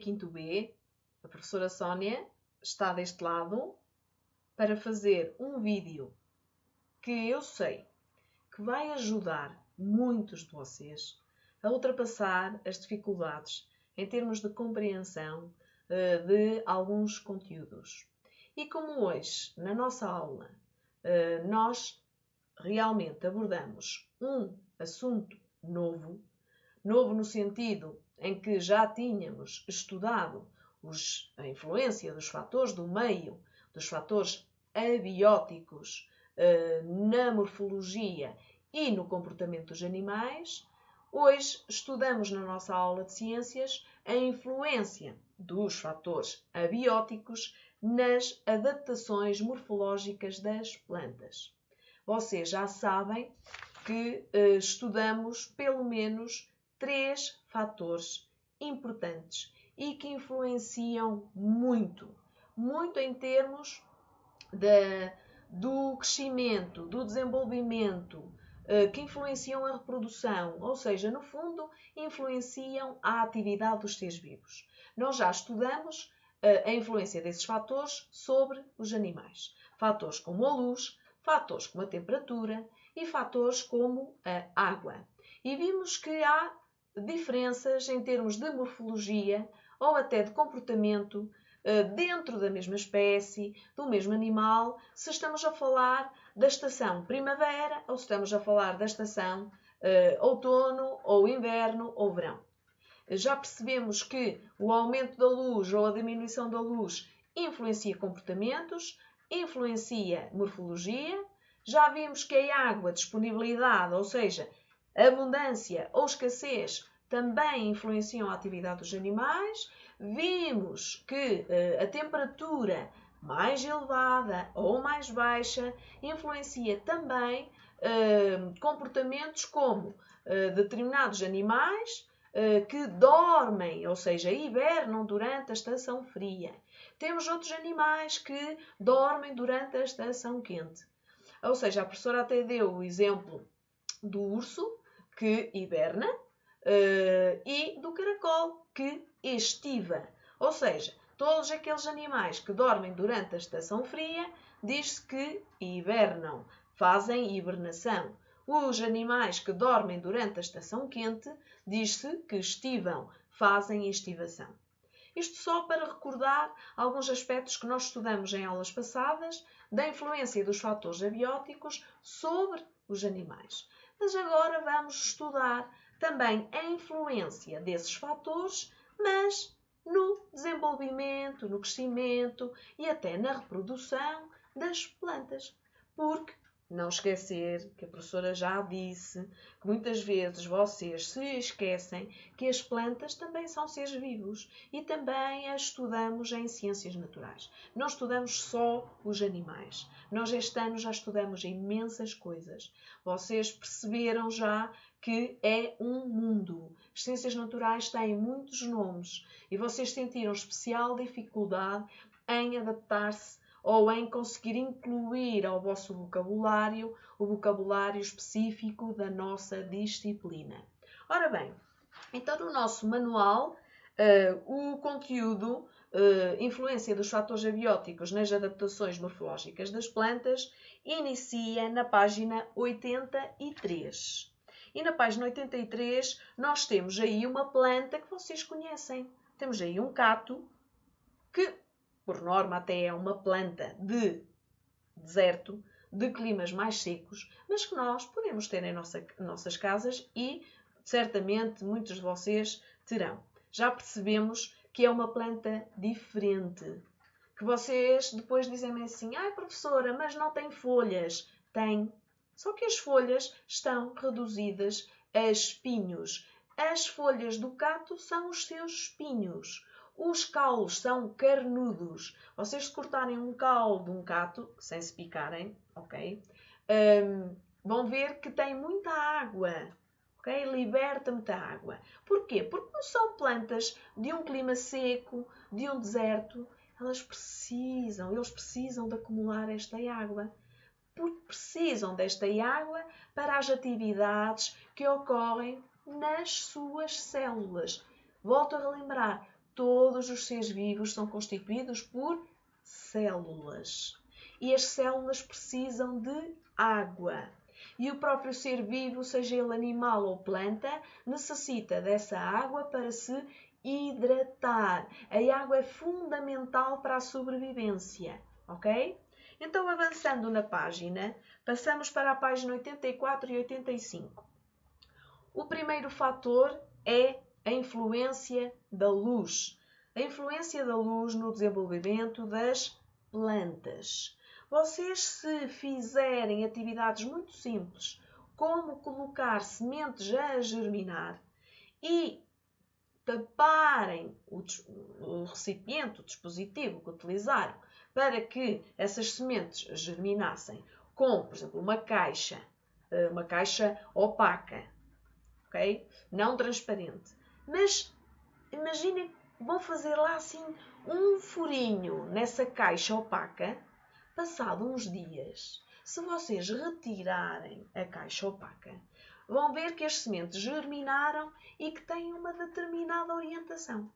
quinto B, a professora Sónia está deste lado para fazer um vídeo que eu sei que vai ajudar muitos de vocês a ultrapassar as dificuldades em termos de compreensão de alguns conteúdos. E como hoje, na nossa aula, nós realmente abordamos um assunto novo no sentido em que já tínhamos estudado a influência dos fatores do meio, dos fatores abióticos na morfologia e no comportamento dos animais, hoje estudamos na nossa aula de ciências a influência dos fatores abióticos nas adaptações morfológicas das plantas. Vocês já sabem que estudamos pelo menos 3 fatores importantes e que influenciam muito em termos do crescimento, do desenvolvimento, que influenciam a reprodução, ou seja, no fundo, influenciam a atividade dos seres vivos. Nós já estudamos a influência desses fatores sobre os animais. Fatores como a luz, fatores como a temperatura e fatores como a água. E vimos que há diferenças em termos de morfologia ou até de comportamento dentro da mesma espécie, do mesmo animal, se estamos a falar da estação primavera ou se estamos a falar da estação outono ou inverno ou verão. Já percebemos que o aumento da luz ou a diminuição da luz influencia comportamentos, influencia morfologia. Já vimos que a água, a disponibilidade, ou seja, abundância ou escassez, também influenciam a atividade dos animais. Vimos que a temperatura mais elevada ou mais baixa influencia também comportamentos como determinados animais que dormem, ou seja, hibernam durante a estação fria. Temos outros animais que dormem durante a estação quente. Ou seja, a professora até deu o exemplo do urso, que hiberna, e do caracol, que estiva. Ou seja, todos aqueles animais que dormem durante a estação fria, diz-se que hibernam, fazem hibernação. Os animais que dormem durante a estação quente, diz-se que estivam, fazem estivação. Isto só para recordar alguns aspectos que nós estudamos em aulas passadas da influência dos fatores abióticos sobre os animais. Mas agora vamos estudar também a influência desses fatores, mas no desenvolvimento, no crescimento e até na reprodução das plantas. Porque não esquecer que a professora já disse que muitas vezes vocês se esquecem que as plantas também são seres vivos e também as estudamos em ciências naturais. Não estudamos só os animais. Nós este ano já estudamos imensas coisas. Vocês perceberam já que é um mundo. As ciências naturais têm muitos nomes e vocês sentiram especial dificuldade em adaptar-se ou em conseguir incluir ao vosso vocabulário o vocabulário específico da nossa disciplina. Ora bem, então no nosso manual, o conteúdo influência dos fatores abióticos nas adaptações morfológicas das plantas inicia na página 83. E na página 83 nós temos aí uma planta que vocês conhecem. Temos aí um cato que por norma até é uma planta de deserto, de climas mais secos, mas que nós podemos ter em nossas casas e certamente muitos de vocês terão. Já percebemos que é uma planta diferente, que vocês depois dizem-me assim, professora, mas não tem folhas. Tem, só que as folhas estão reduzidas a espinhos. As folhas do cato são os seus espinhos. Os caules são carnudos. Vocês se cortarem um caule de um cato, sem se picarem, ok? Vão ver que tem muita água, ok? Liberta muita água. Porquê? Porque não são plantas de um clima seco, de um deserto. Eles precisam de acumular esta água. Porque precisam desta água para as atividades que ocorrem nas suas células. Volto a relembrar. todos os seres vivos são constituídos por células. E as células precisam de água. E o próprio ser vivo, seja ele animal ou planta, necessita dessa água para se hidratar. A água é fundamental para a sobrevivência, ok? Então, avançando na página, passamos para a página 84 e 85. O primeiro fator é a influência da luz. A influência da luz no desenvolvimento das plantas. Vocês, se fizerem atividades muito simples, como colocar sementes a germinar e taparem o recipiente, o dispositivo que utilizaram para que essas sementes germinassem com, por exemplo, uma caixa opaca, ok? Não transparente. Mas imaginem que vão fazer lá assim um furinho nessa caixa opaca. Passado uns dias, se vocês retirarem a caixa opaca, vão ver que as sementes germinaram e que têm uma determinada orientação.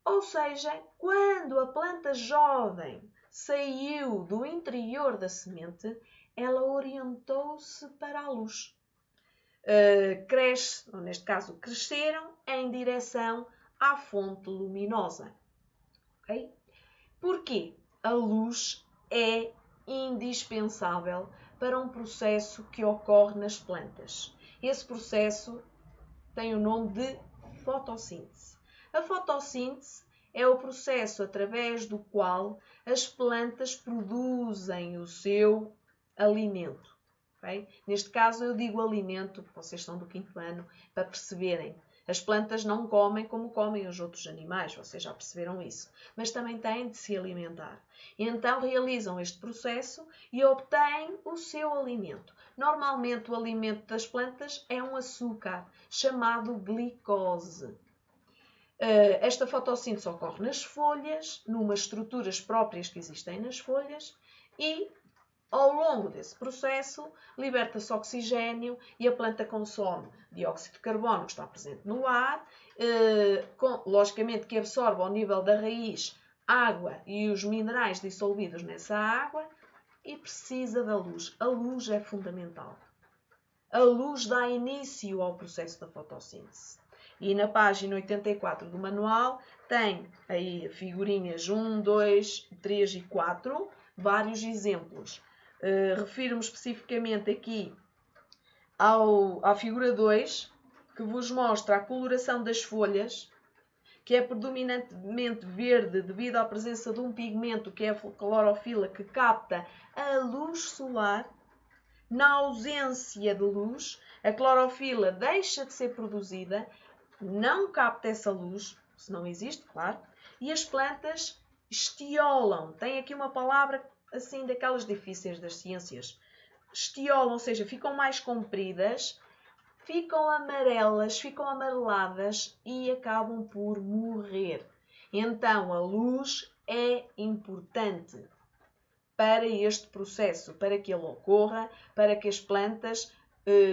Ou seja, quando a planta jovem saiu do interior da semente, ela orientou-se para a luz. Cresce, ou neste caso cresceram, em direção à fonte luminosa. Okay? Porquê? A luz é indispensável para um processo que ocorre nas plantas. Esse processo tem o nome de fotossíntese. A fotossíntese é o processo através do qual as plantas produzem o seu alimento. Okay? Neste caso eu digo alimento, porque vocês estão do 5º ano, para perceberem. As plantas não comem como comem os outros animais, vocês já perceberam isso. Mas também têm de se alimentar. Então realizam este processo e obtêm o seu alimento. Normalmente o alimento das plantas é um açúcar chamado glicose. Esta fotossíntese ocorre nas folhas, numas estruturas próprias que existem nas folhas e ao longo desse processo, liberta-se oxigênio e a planta consome dióxido de carbono que está presente no ar, logicamente que absorve ao nível da raiz água e os minerais dissolvidos nessa água e precisa da luz. A luz é fundamental. A luz dá início ao processo da fotossíntese. E na página 84 do manual tem aí figurinhas 1, 2, 3 e 4, vários exemplos. Refiro-me especificamente aqui à figura 2, que vos mostra a coloração das folhas, que é predominantemente verde devido à presença de um pigmento que é a clorofila, que capta a luz solar. Na ausência de luz, a clorofila deixa de ser produzida, não capta essa luz, se não existe, claro, e as plantas estiolam. Tem aqui uma palavra assim daquelas difíceis das ciências. Estiolam, ou seja, ficam mais compridas, ficam amarelas, ficam amareladas e acabam por morrer. Então, a luz é importante para este processo, para que ele ocorra, para que as plantas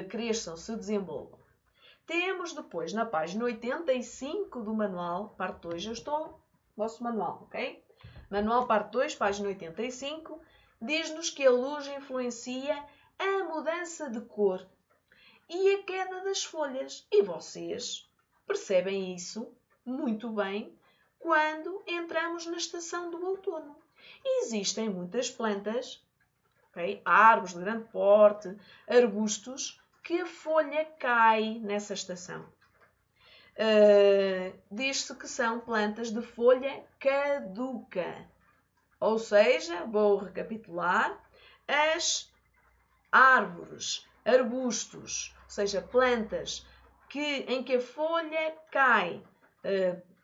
cresçam, se desenvolvam. Temos depois, na página 85 do manual, parte 2, eu estou no vosso manual, ok? Manual parte 2, página 85, diz-nos que a luz influencia a mudança de cor e a queda das folhas. E vocês percebem isso muito bem quando entramos na estação do outono. Existem muitas plantas, okay? Árvores de grande porte, arbustos, que a folha cai nessa estação. Diz-se que são plantas de folha caduca. Ou seja, vou recapitular, as árvores, arbustos, ou seja, plantas em que a folha cai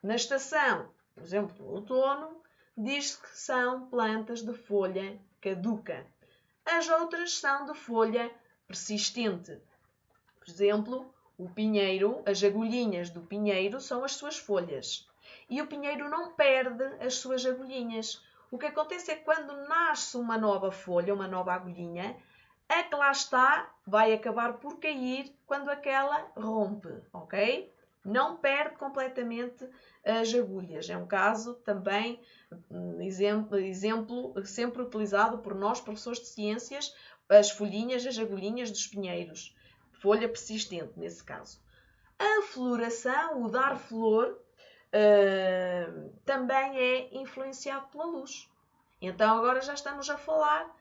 na estação, por exemplo, do outono, diz-se que são plantas de folha caduca. As outras são de folha persistente. Por exemplo, o pinheiro, as agulhinhas do pinheiro são as suas folhas. E o pinheiro não perde as suas agulhinhas. O que acontece é que quando nasce uma nova folha, uma nova agulhinha, a que lá está vai acabar por cair quando aquela rompe, ok? Não perde completamente as agulhas. É um caso também, exemplo sempre utilizado por nós, professores de ciências, as folhinhas, as agulhinhas dos pinheiros. Folha persistente, nesse caso. A floração, o dar flor, também é influenciado pela luz. Então agora já estamos a falar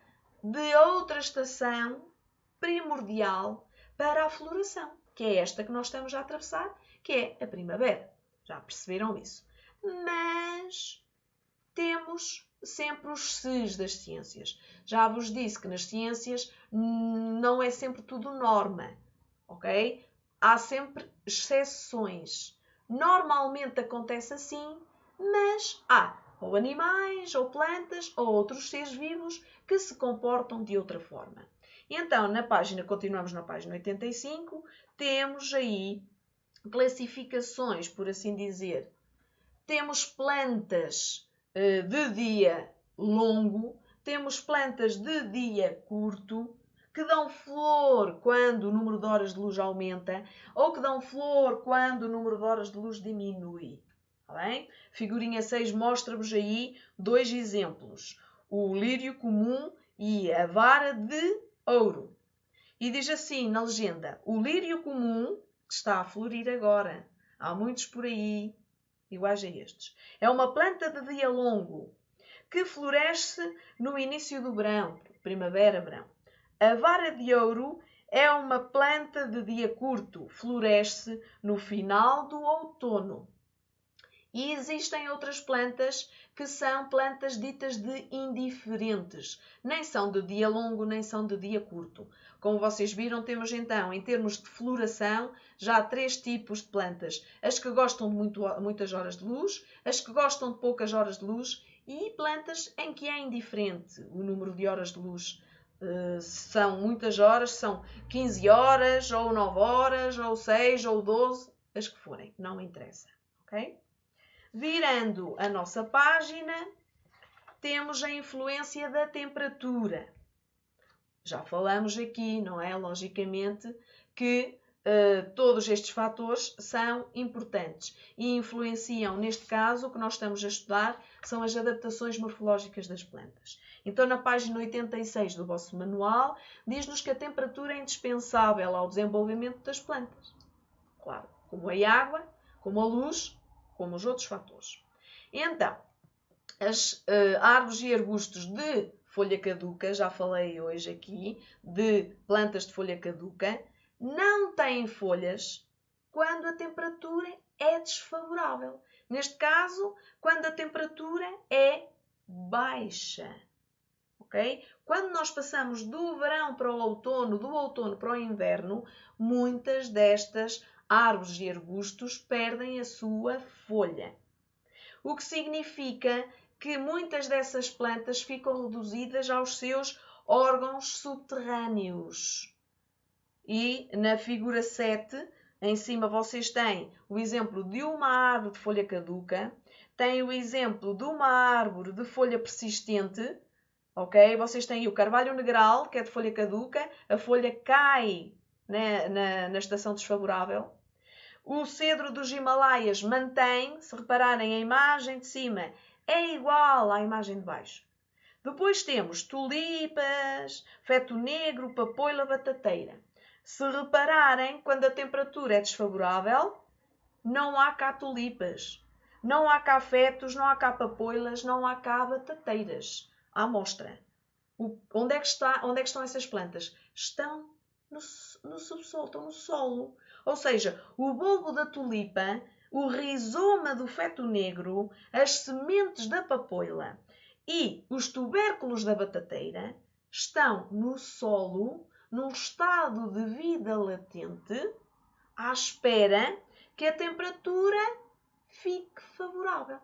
de outra estação primordial para a floração, que é esta que nós estamos a atravessar, que é a primavera. Já perceberam isso? Mas temos sempre os ses das ciências. Já vos disse que nas ciências não é sempre tudo norma, ok? Há sempre exceções. Normalmente acontece assim, mas há ou animais, ou plantas, ou outros seres vivos que se comportam de outra forma. Então, continuamos na página 85, temos aí classificações, por assim dizer. Temos plantas de dia longo, temos plantas de dia curto, que dão flor quando o número de horas de luz aumenta, ou que dão flor quando o número de horas de luz diminui. Tá bem? Figurinha 6 mostra-vos aí dois exemplos. O lírio comum e a vara de ouro. E diz assim na legenda: o lírio comum, que está a florir agora, há muitos por aí, iguais a estes, é uma planta de dia longo, que floresce no início do verão, primavera, verão. A vara de ouro é uma planta de dia curto, floresce no final do outono. E existem outras plantas que são plantas ditas de indiferentes. Nem são de dia longo, nem são de dia curto. Como vocês viram, temos então, em termos de floração, já 3 tipos de plantas. As que gostam de muitas horas de luz, as que gostam de poucas horas de luz e plantas em que é indiferente o número de horas de luz. São muitas horas, são 15 horas, ou 9 horas, ou 6, ou 12, as que forem, não interessa. Ok? Virando a nossa página, temos a influência da temperatura. Já falamos aqui, não é? Logicamente que todos estes fatores são importantes e influenciam, neste caso, o que nós estamos a estudar são as adaptações morfológicas das plantas. Então, na página 86 do vosso manual, diz-nos que a temperatura é indispensável ao desenvolvimento das plantas. Claro, como a água, como a luz, como os outros fatores. Então, as árvores e arbustos de folha caduca, já falei hoje aqui, de plantas de folha caduca, não têm folhas quando a temperatura é desfavorável. Neste caso, quando a temperatura é baixa. Okay? Quando nós passamos do verão para o outono, do outono para o inverno, muitas destas árvores e arbustos perdem a sua folha. O que significa que muitas dessas plantas ficam reduzidas aos seus órgãos subterrâneos. E na figura 7, em cima vocês têm o exemplo de uma árvore de folha caduca, têm o exemplo de uma árvore de folha persistente, ok? Vocês têm o carvalho negral, que é de folha caduca, a folha cai na estação desfavorável. O cedro dos Himalaias mantém, se repararem, a imagem de cima é igual à imagem de baixo. Depois temos tulipas, feto negro, papoila, batateira. Se repararem, quando a temperatura é desfavorável, não há cá tulipas, não há cá fetos, não há cá papoilas, não há cá batateiras. À mostra. Onde é que estão essas plantas? Estão no subsolo, estão no solo. Ou seja, o bulbo da tulipa, o rizoma do feto negro, as sementes da papoila e os tubérculos da batateira estão no solo, num estado de vida latente, à espera que a temperatura fique favorável.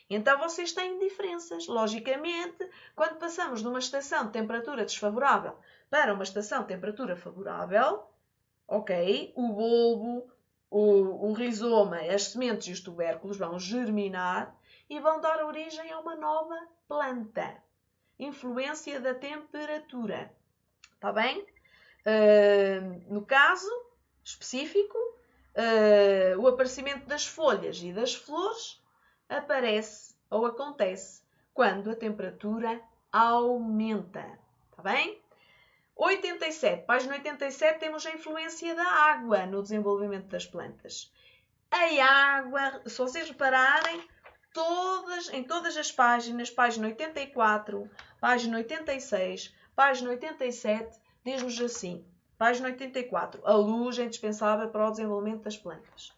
Então vocês têm diferenças. Logicamente, quando passamos de uma estação de temperatura desfavorável para uma estação de temperatura favorável, ok, o bulbo, o rizoma, as sementes e os tubérculos vão germinar e vão dar origem a uma nova planta. Influência da temperatura. Está bem? No caso específico, a temperatura é o aparecimento das folhas e das flores aparece ou acontece quando a temperatura aumenta. Está bem? 87. Página 87 temos a influência da água no desenvolvimento das plantas. A água, se vocês repararem, em todas as páginas, página 84, página 86, página 87, diz-nos assim. Página 84. A luz é indispensável para o desenvolvimento das plantas.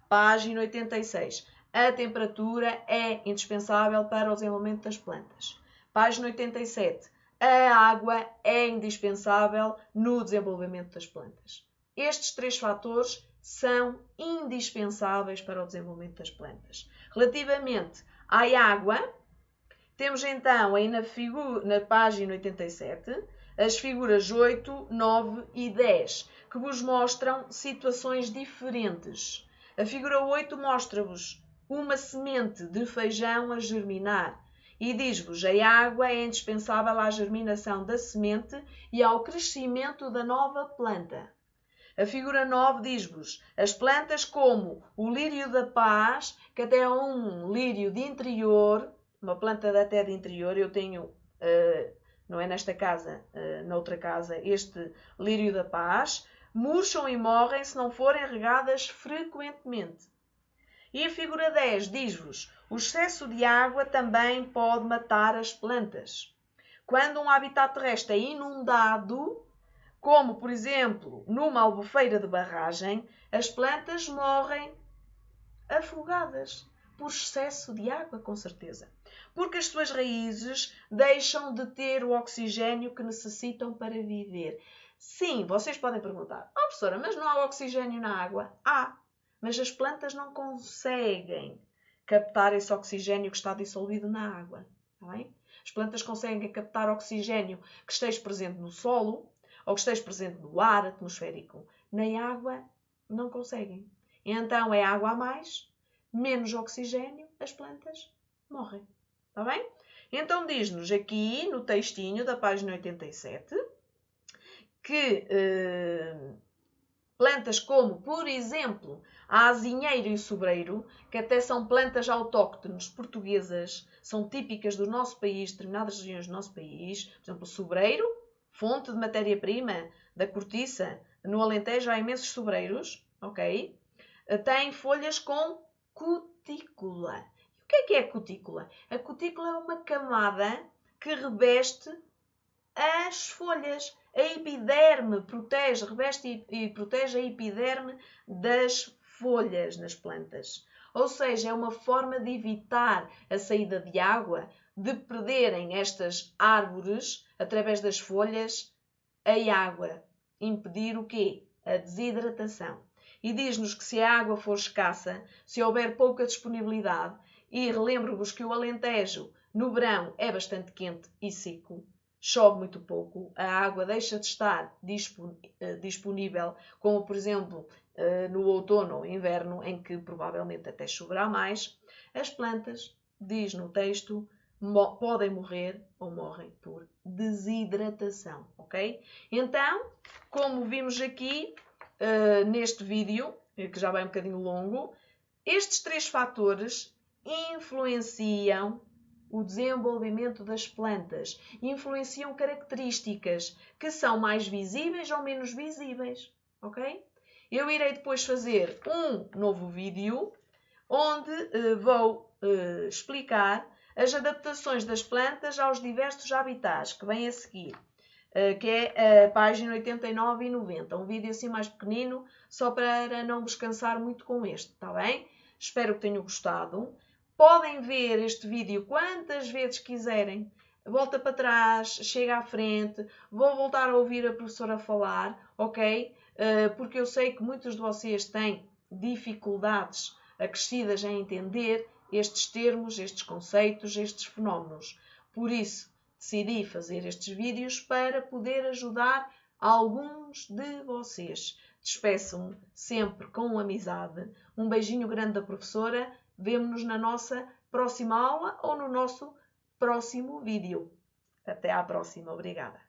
Página 86. A temperatura é indispensável para o desenvolvimento das plantas. Página 87. A água é indispensável no desenvolvimento das plantas. Estes 3 fatores são indispensáveis para o desenvolvimento das plantas. Relativamente à água, temos então aí na página 87 as figuras 8, 9 e 10, que vos mostram situações diferentes. A figura 8 mostra-vos uma semente de feijão a germinar e diz-vos que a água é indispensável à germinação da semente e ao crescimento da nova planta. A figura 9 diz-vos as plantas como o lírio da paz, que até é um lírio de interior, uma planta até de interior, eu tenho, não é nesta casa, noutra casa, este lírio da paz, murcham e morrem se não forem regadas frequentemente. E a figura 10 diz-vos o excesso de água também pode matar as plantas. Quando um habitat terrestre é inundado, como por exemplo numa albufeira de barragem, as plantas morrem afogadas por excesso de água, com certeza. Porque as suas raízes deixam de ter o oxigênio que necessitam para viver. Sim, vocês podem perguntar, professora, mas não há oxigênio na água? Há, mas as plantas não conseguem captar esse oxigênio que está dissolvido na água. Está bem? As plantas conseguem captar oxigênio que esteja presente no solo ou que esteja presente no ar atmosférico. Na água não conseguem. Então é água a mais, menos oxigênio, as plantas morrem. Está bem? Então diz-nos aqui no textinho da página 87 que plantas como, por exemplo, a azinheiro e o sobreiro, que até são plantas autóctones portuguesas, são típicas do nosso país, determinadas regiões do nosso país, por exemplo, o sobreiro, fonte de matéria-prima da cortiça, no Alentejo há imensos sobreiros, ok? Tem folhas com cutícula. E o que é a cutícula? A cutícula é uma camada que reveste as folhas. A epiderme protege, reveste e protege a epiderme das folhas nas plantas. Ou seja, é uma forma de evitar a saída de água, de perderem estas árvores, através das folhas, a água. Impedir o quê? A desidratação. E diz-nos que se a água for escassa, se houver pouca disponibilidade, e relembro-vos que o Alentejo, no verão, é bastante quente e seco, chove muito pouco, a água deixa de estar disponível, como por exemplo no outono ou inverno, em que provavelmente até choverá mais, as plantas, diz no texto, podem morrer ou morrem por desidratação, ok? Então, como vimos aqui neste vídeo, que já vai um bocadinho longo, estes 3 fatores influenciam o desenvolvimento das plantas, influenciam características que são mais visíveis ou menos visíveis, ok? Eu irei depois fazer um novo vídeo onde vou explicar as adaptações das plantas aos diversos habitats, que vem a seguir, que é a página 89 e 90. Um vídeo assim mais pequenino, só para não vos cansar muito com este, está bem? Espero que tenham gostado. Podem ver este vídeo quantas vezes quiserem. Volta para trás, chega à frente. Vou voltar a ouvir a professora falar, ok? Porque eu sei que muitos de vocês têm dificuldades acrescidas em entender estes termos, estes conceitos, estes fenómenos. Por isso, decidi fazer estes vídeos para poder ajudar alguns de vocês. Despeço-me sempre com amizade. Um beijinho grande da professora. Vemo-nos na nossa próxima aula ou no nosso próximo vídeo. Até à próxima. Obrigada.